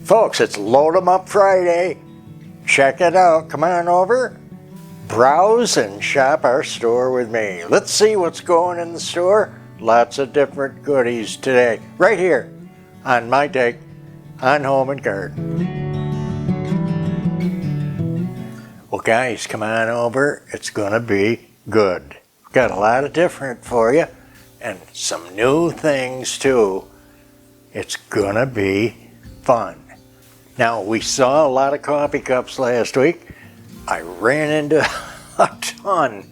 Folks, it's Load 'em Up Friday. Check it out. Come on over. Browse and shop our store with me. Let's see what's going in the store. Lots of different goodies today. Right here on my take on Home and Garden. Well, guys, come on over. It's going to be good. Got a lot of different for you and some new things too. It's going to be fun. Now, we saw a lot of coffee cups last week. I ran into a ton,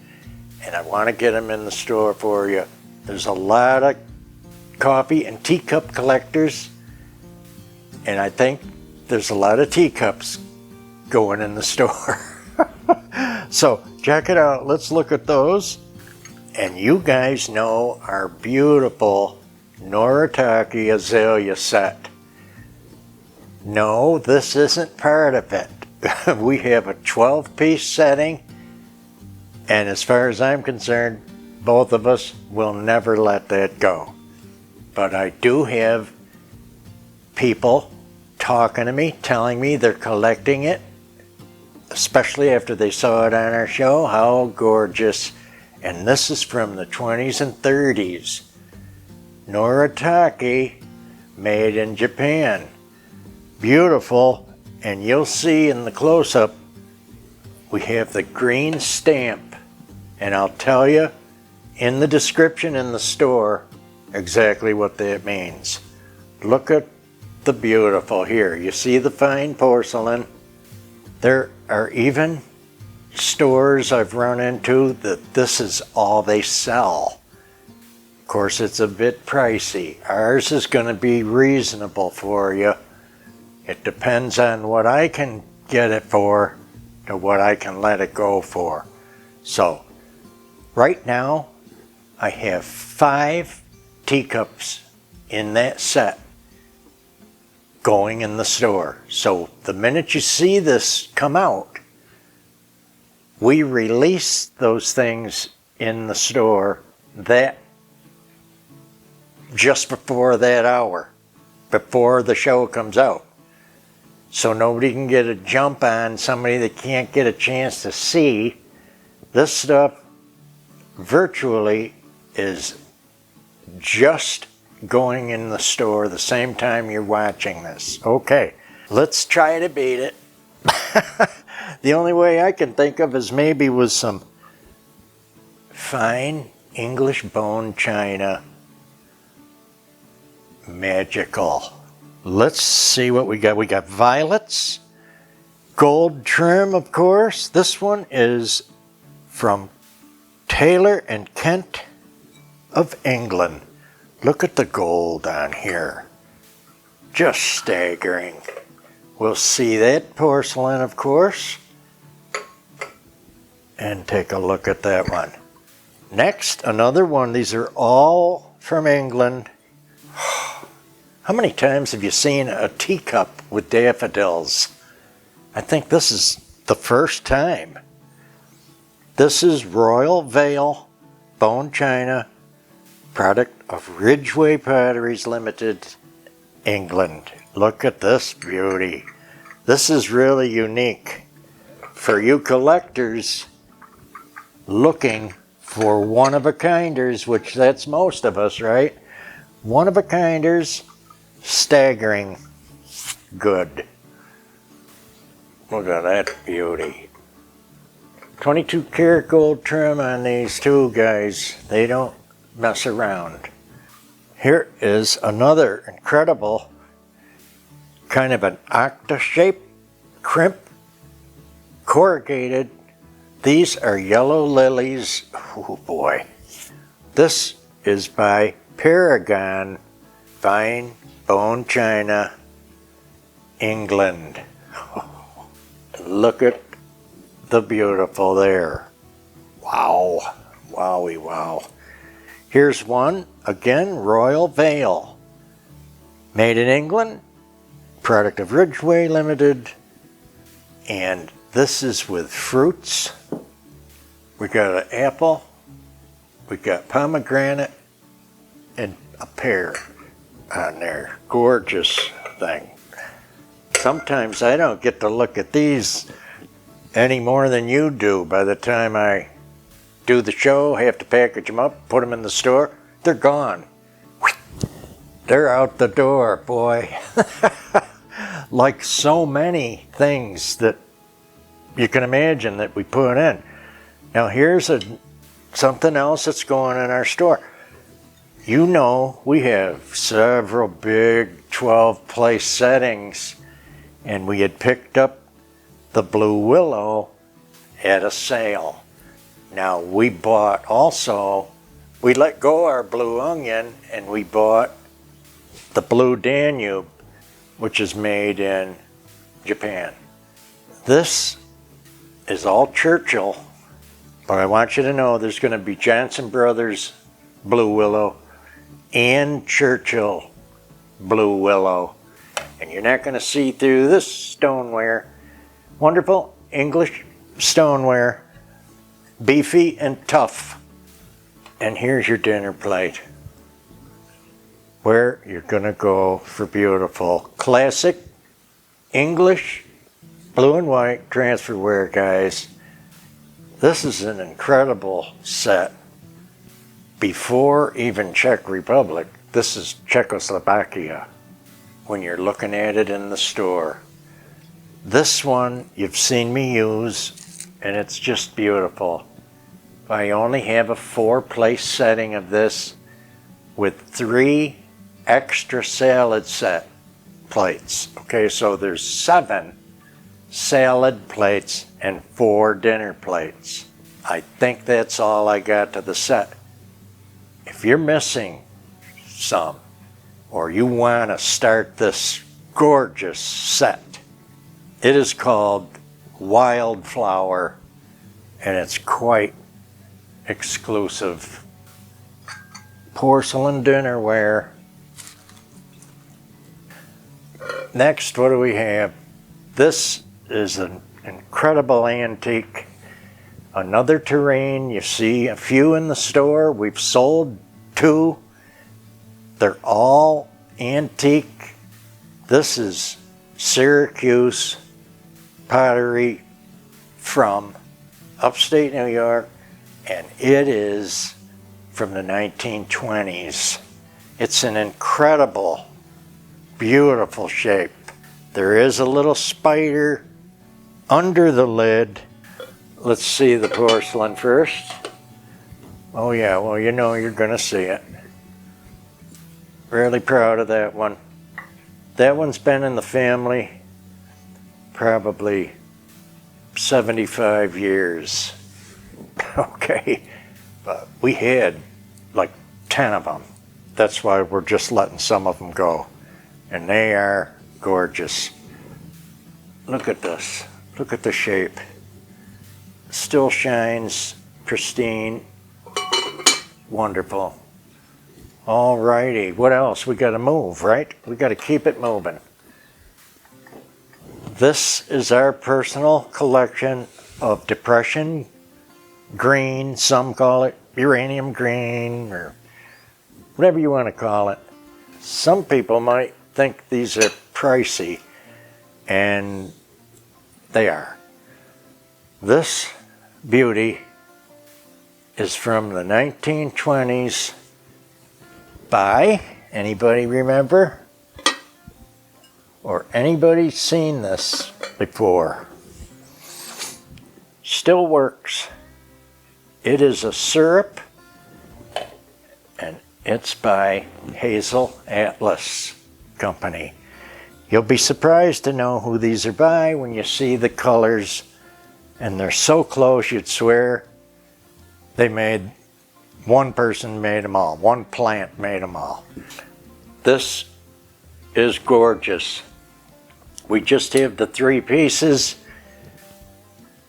and I want to get them in the store for you. There's a lot of coffee and teacup collectors, and I think there's a lot of teacups going in the store. So check it out. Let's look at those. And you guys know our beautiful Noritake azalea set. No, this isn't part of it. We have a 12-piece setting, and as far as I'm concerned, both of us will never let that go. But I do have people talking to me, telling me they're collecting it, especially after they saw it on our show. How gorgeous. And this is from the 20s and 30s. Noritake, made in Japan. Beautiful, and you'll see in the close-up we have the green stamp, and I'll tell you in the description in the store exactly what that means. Look at the beautiful here. You see the fine porcelain. There are even stores I've run into that this is all they sell. Of course, it's a bit pricey. Ours is going to be reasonable for you. It depends on what I can get it for to what I can let it go for. So, right now, I have 5 teacups in that set going in the store. So, the minute you see this come out, we release those things in the store just before that hour, before the show comes out. So nobody can get a jump on somebody that can't get a chance to see. This stuff virtually is just going in the store the same time you're watching this. Okay, let's try to beat it. The only way I can think of is maybe with some fine English bone china. Magical. Let's see what we got. We got violets, gold trim, of course. This one is from Taylor and Kent of England. Look at the gold on here. Just staggering. We'll see that porcelain, of course. And take a look at that one. Next, another one. These are all from England. How many times have you seen a teacup with daffodils? I think this is the first time. This is Royal Vale Bone China, product of Ridgeway Potteries Limited, England. Look at this beauty. This is really unique. For you collectors looking for one-of-a-kinders, which that's most of us, right? One-of-a-kinders. Staggering good. Look at that beauty. 22 karat gold trim on these too, guys. They don't mess around. Here is another incredible kind of an octa-shaped crimp, corrugated. These are yellow lilies. Oh boy. This is by Paragon Fine Bone China, England. Look at the beautiful there. Wow. Wowie wow. Here's one, again, Royal Vale. Made in England, product of Ridgeway Limited. And this is with fruits. We got an apple, we got pomegranate, and a pear on there. Gorgeous thing. sometimes I don't get to look at these any more than you do. By the time I do the show, have to package them up, put them in the store, they're gone. They're out the door, boy. Like so many things that you can imagine that we put in. Now here's something else that's going in our store. You know, we have several big 12-place settings, and we had picked up the blue willow at a sale. Now we bought also, we let go our blue onion and we bought the blue Danube, which is made in Japan. This is all Churchill, but I want you to know there's going to be Johnson Brothers blue willow and Churchill blue willow, and you're not going to see through this stoneware. Wonderful English stoneware, beefy and tough. And here's your dinner plate, where you're going to go for beautiful classic English blue and white transferware, guys. This is an incredible set. Before even Czech Republic, this is Czechoslovakia when you're looking at it in the store. This one you've seen me use, and it's just beautiful. I only have a 4-place setting of this with 3 extra salad set plates. Okay, so there's 7 salad plates and 4 dinner plates. I think that's all I got to the set. If you're missing some, or you want to start this gorgeous set, it is called Wildflower, and it's quite exclusive. Porcelain dinnerware. Next, what do we have? This is an incredible antique. Another terrain. You see a few in the store. We've sold 2. They're all antique. This is Syracuse pottery from upstate New York, and it is from the 1920s. It's an incredible, beautiful shape. There is a little spider under the lid. Let's see the porcelain first. Oh yeah, well, you know you're gonna see it. Really proud of that one. That one's been in the family probably 75 years. Okay, but we had like 10 of them. That's why we're just letting some of them go. And they are gorgeous. Look at this. Look at the shape. Still shines pristine. Wonderful. All righty, what else? We got to move, right? We got to keep it moving. This is our personal collection of Depression green. Some call it uranium green, or whatever you want to call it. Some people might think these are pricey, and they are. This beauty is from the 1920s by, anybody remember? Or anybody seen this before? Still works. It is a syrup, and it's by Hazel Atlas Company. You'll be surprised to know who these are by when you see the colors, and they're so close you'd swear one person made them all. One plant made them all. This is gorgeous. We just have the 3 pieces.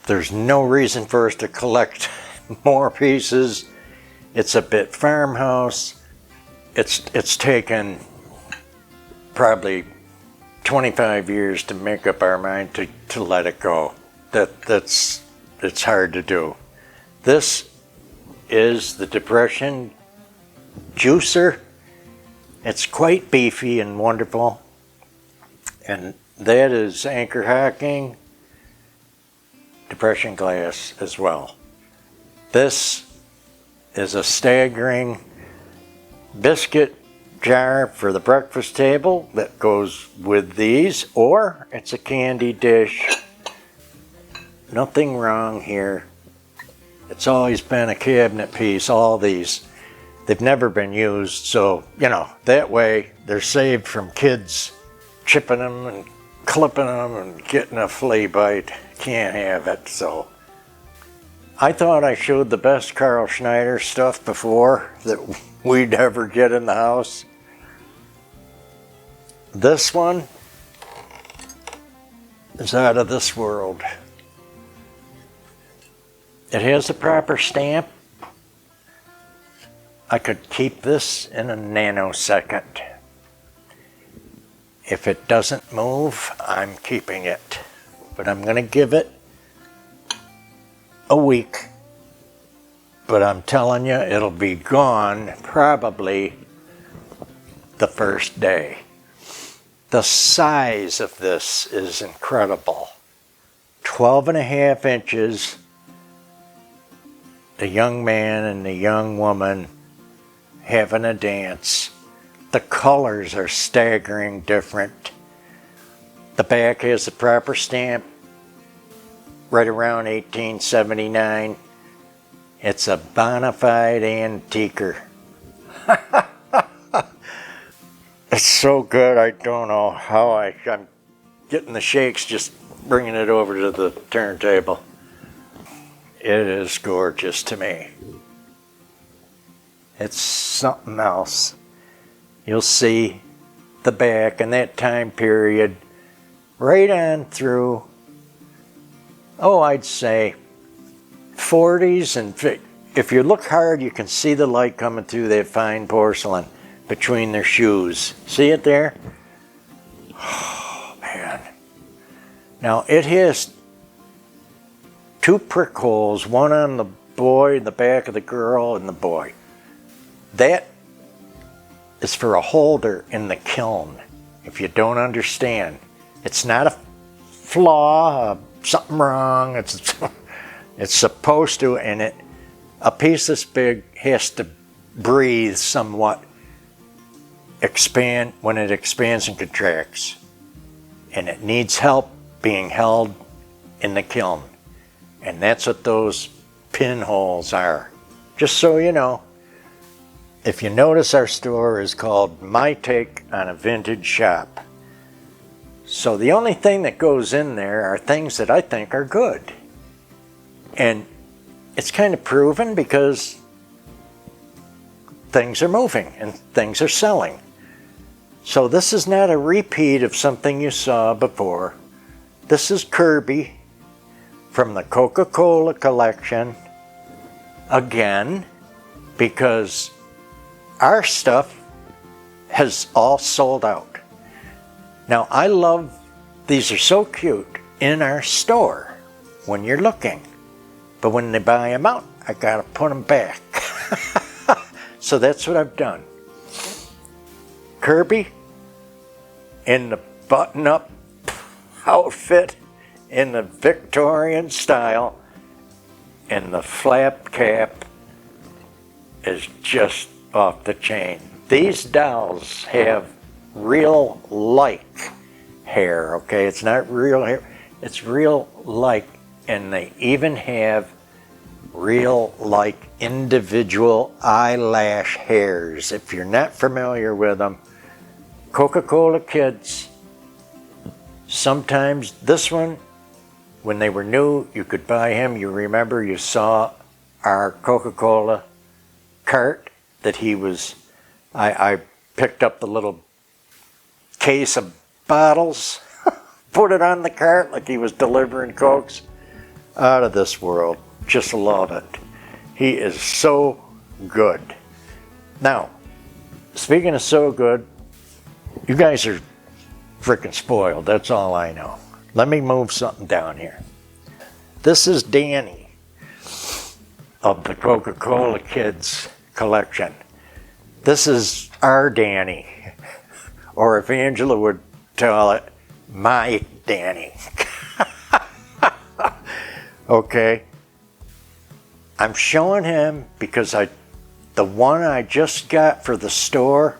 There's no reason for us to collect more pieces. It's a bit Farmhouse. It's taken probably 25 years to make up our mind to let it go. It's hard to do. This is the Depression juicer. It's quite beefy and wonderful. And That is anchor hacking, depression glass as well. This is a staggering biscuit jar for the breakfast table that goes with these, or it's a candy dish. Nothing wrong here. It's always been a cabinet piece, all these. They've never been used, so, you know, that way they're saved from kids chipping them and clipping them and getting a flea bite. Can't have it, so. I thought I showed the best Carl Schneider stuff before that we'd ever get in the house. This one is out of this world. It has a proper stamp. I could keep this in a nanosecond. If it doesn't move, I'm keeping it. But I'm gonna give it a week. But I'm telling you, it'll be gone probably the first day. The size of this is incredible. 12.5 inches. The young man and the young woman having a dance. The colors are staggering different. The back has the proper stamp, right around 1879. It's a bona fide antiquer. It's so good, I don't know how I'm getting the shakes just bringing it over to the turntable. It is gorgeous to me. It's something else. You'll see the back in that time period right on through, oh, I'd say 40s, and if you look hard you can see the light coming through that fine porcelain between their shoes. See it there? Oh man. Now it has 2 prick holes, one on the boy, the back of the girl, and the boy. That is for a holder in the kiln, if you don't understand. It's not a flaw, something wrong, it's supposed to, and a piece this big has to breathe somewhat, expand when it expands and contracts. And it needs help being held in the kiln. And that's what those pinholes are. Just so you know. If you notice, our store is called My Take on a Vintage Shop. So the only thing that goes in there are things that I think are good. And it's kind of proven because things are moving and things are selling. So this is not a repeat of something you saw before. This is Kirby from the Coca-Cola collection. Again, because our stuff has all sold out. Now I love, these are so cute in our store when you're looking. But when they buy them out, I gotta put them back. So that's what I've done. Kirby in the button-up outfit in the Victorian style, and the flap cap is just off the chain. These dolls have real like hair, okay? It's not real hair, it's real like, and they even have real like individual eyelash hairs. If you're not familiar with them, Coca-Cola kids, sometimes this one, when they were new, you could buy him. You remember, you saw our Coca-Cola cart that he was, I picked up the little case of bottles, put it on the cart like he was delivering Cokes. Out of this world. Just love it. He is so good. Now, speaking of so good, you guys are freaking spoiled. That's all I know. Let me move something down here. This is Danny of the Coca-Cola Kids collection. This is our Danny, or if Angela would tell it, my Danny. Okay. I'm showing him because the one I just got for the store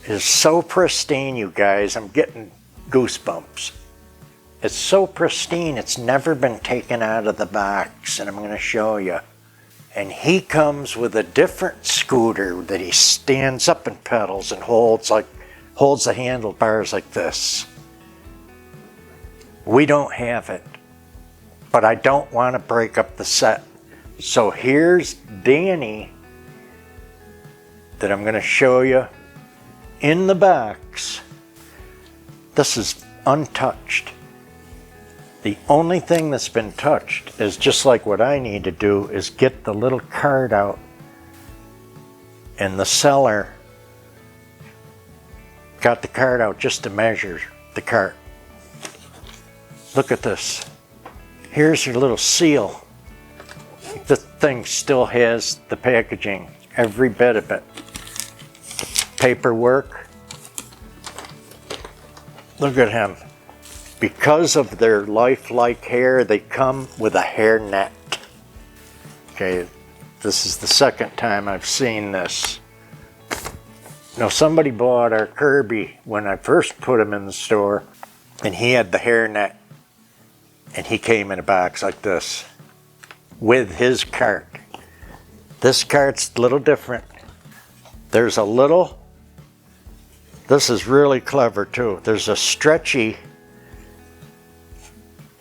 is so pristine, you guys. I'm getting goosebumps. It's so pristine, it's never been taken out of the box, and I'm going to show you. And he comes with a different scooter that he stands up and pedals and holds the handlebars like this. We don't have it, but I don't want to break up the set. So here's Danny that I'm going to show you in the box. This is untouched. The only thing that's been touched is just like what I need to do is get the little card out, and the seller got the card out just to measure the cart. Look at this. Here's your little seal. The thing still has the packaging, every bit of it. Paperwork. Look at him. Because of their lifelike hair, they come with a hair net. Okay, this is the second time I've seen this. Now, somebody bought our Kirby when I first put him in the store, and he had the hair net, and he came in a box like this with his cart. This cart's a little different. There's a little, this is really clever too. There's a stretchy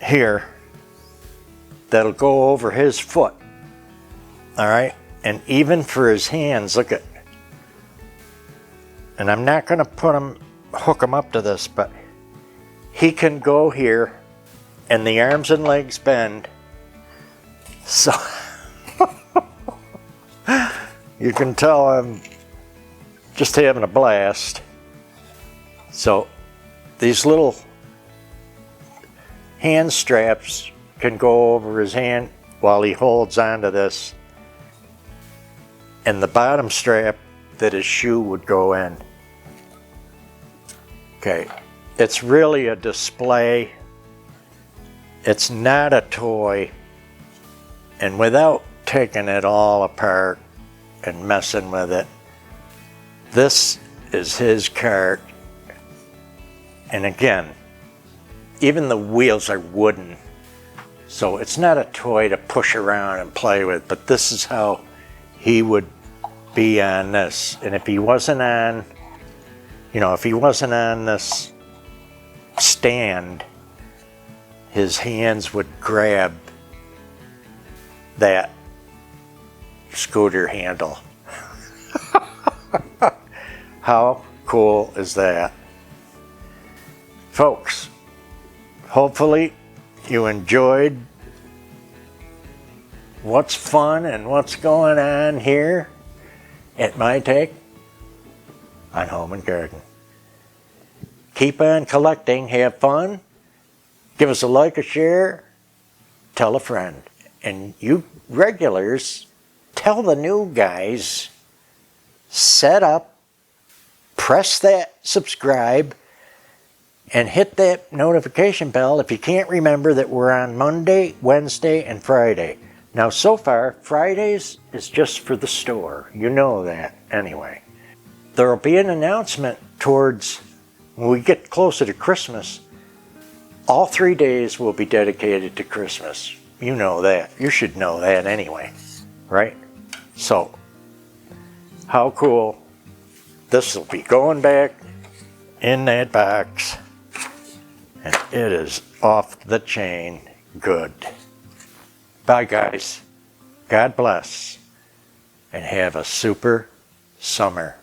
here that'll go over his foot. All right, and even for his hands, look at, and I'm not going to hook him up to this, but he can go here and the arms and legs bend. So you can tell I'm just having a blast. So these little hand straps can go over his hand while he holds onto this, and the bottom strap that his shoe would go in. Okay, it's really a display. It's not a toy. And without taking it all apart and messing with it, this is his cart. And again, even the wheels are wooden, so it's not a toy to push around and play with, but this is how he would be on this. And if he wasn't on, if he wasn't on this stand, his hands would grab that scooter handle. How cool is that? Folks, hopefully you enjoyed what's fun and what's going on here at my take on Home and Garden. Keep on collecting, have fun, give us a like, a share, tell a friend. And you regulars, tell the new guys, set up, press that subscribe, and hit that notification bell if you can't remember that we're on Monday, Wednesday, and Friday. Now, so far, Fridays is just for the store. You know that anyway. There will be an announcement towards when we get closer to Christmas. All 3 days will be dedicated to Christmas. You know that. You should know that anyway, right? So, how cool. This will be going back in that box, and it is off the chain good. Bye, guys. God bless, and have a super summer.